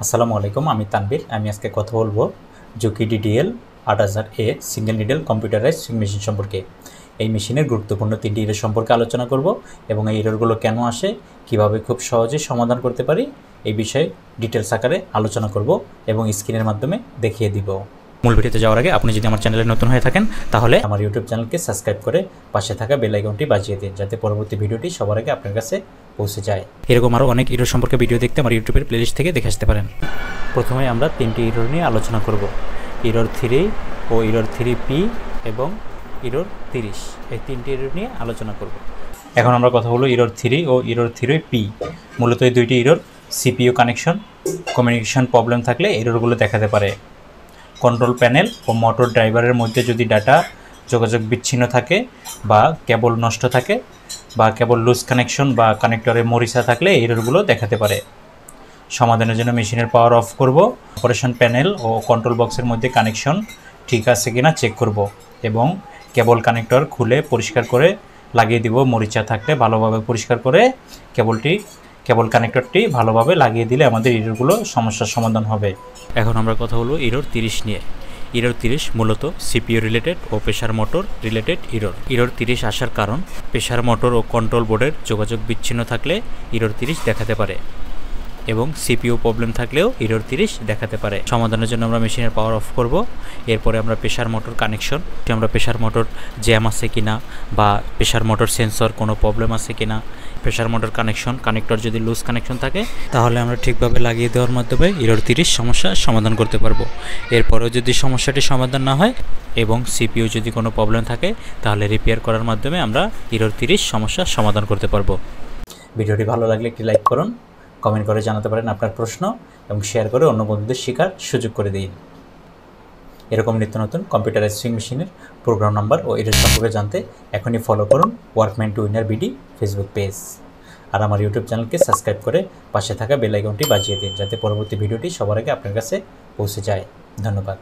আসসালামু আলাইকুম, আমি তানবীর। আমি আজকে কথা বলবো Juki DDL 8000A single needle computerised sewing machine সম্পর্কে। এই মেশিনের গুরুত্বপূর্ণ 3টি এরর সম্পর্কে আলোচনা করব এবং এই এররগুলো কেন আসে, কিভাবে খুব সহজে সমাধান করতে পারি, এই বিষয়ে ডিটেলস আকারে আলোচনা করব এবং স্ক্রিনের মাধ্যমে দেখিয়ে দিব। মূল ভিডিওতে যাওয়ার আগে আপনি যদি আমার চ্যানেলে নতুন হয়ে থাকেন তাহলে আমার ইউটিউব চ্যানেলকে সাবস্ক্রাইব করে পাশে থাকা বেল আইকনটি বাজিয়ে দিন, যাতে পরবর্তী ভিডিওটি সবার আগে আপনার কাছে পৌঁছে যায়। এরকম আরও অনেক এরর সম্পর্কে ভিডিও দেখতে আমার ইউটিউবের প্লেলিস্ট থেকে দেখে আসতে পারেন। প্রথমে আমরা 3টি এরর নিয়ে আলোচনা করব। এরর 3 ও এরর 3P এবং এরর 30, এই 3টি এরর নিয়ে আলোচনা করব। এখন আমরা কথা বলবো এরর 3 ও এরর 3P। মূলত এই দুইটি error CPU connection communication problem থাকলে এররগুলো দেখাতে পারে। কন্ট্রোল প্যানেল ও মোটর ড্রাইভারের মধ্যে যদি ডাটা যোগাযোগ বিচ্ছিন্ন থাকে বা কেবল নষ্ট থাকে বা কেবল লুজ কানেকশন বা কানেক্টরে মরিচা থাকলে এই এররগুলো দেখাতে পারে। সমাধানের জন্য মেশিনের পাওয়ার অফ করব, অপারেশন প্যানেল ও কন্ট্রোল বক্সের মধ্যে কানেকশন ঠিক আছে কিনা চেক করব এবং কেবল কানেক্টর খুলে পরিষ্কার করে লাগিয়ে দিব। মরিচা থাকলে ভালোভাবে পরিষ্কার করে কেবল কানেক্টরটি ভালোভাবে লাগিয়ে দিলে আমাদের এররগুলো সমস্যার সমাধান হবে। এখন আমরা কথা বলবো এরর 30 নিয়ে। এরর 30 মূলত সিপিইউ রিলেটেড ও pressure motor related error. Error 30 আসার কারণ প্রেসার মোটর ও কন্ট্রোল বোর্ডের যোগাযোগ বিচ্ছিন্ন থাকলে এরর 30 দেখাতে পারে এবং সিপিইউ প্রবলেম থাকলেও এরর 30 দেখাতে পারে। সমাধানের জন্য আমরা মেশিনের পাওয়ার অফ করব। এরপরে আমরা প্রেসার মোটর কানেকশন, আমরা প্রেসার মোটর জ্যাম আছে কিনা বা প্রেসার মোটর সেন্সর কোনো প্রবলেম আছে কিনা, প্রেসার মোটর কানেক্টর যদি লুজ কানেকশন থাকে তাহলে আমরা ঠিকভাবে লাগিয়ে দেওয়ার মাধ্যমে এরর 30 সমস্যার সমাধান করতে পারবো। এরপরেও যদি সমস্যাটি সমাধান না হয় এবং সিপিইউ যদি কোনো প্রবলেম থাকে তাহলে রিপেয়ার করার মাধ্যমে আমরা এরর 30 সমস্যার সমাধান করতে পারবো। ভিডিওটি ভালো লাগলে একটি লাইক করুন, কমেন্ট করে জানাতে পারেন আপনার প্রশ্ন এবং শেয়ার করে অন্য বন্ধুদের শেখার সুযোগ করে দিন। এরকম নিত্য নতুন কম্পিউটারাইজড সুইং মেশিনের প্রোগ্রাম নাম্বার ও এরর সম্পর্কে জানতে এখনই ফলো করুন workman to winner BD Facebook page, আর আমার ইউটিউব চ্যানেলকে সাবস্ক্রাইব করে পাশে থাকা বেল আইকনটি বাজিয়ে দিন, যাতে পরবর্তী ভিডিওটি সবার আগে আপনার কাছে পৌঁছে যায়। ধন্যবাদ।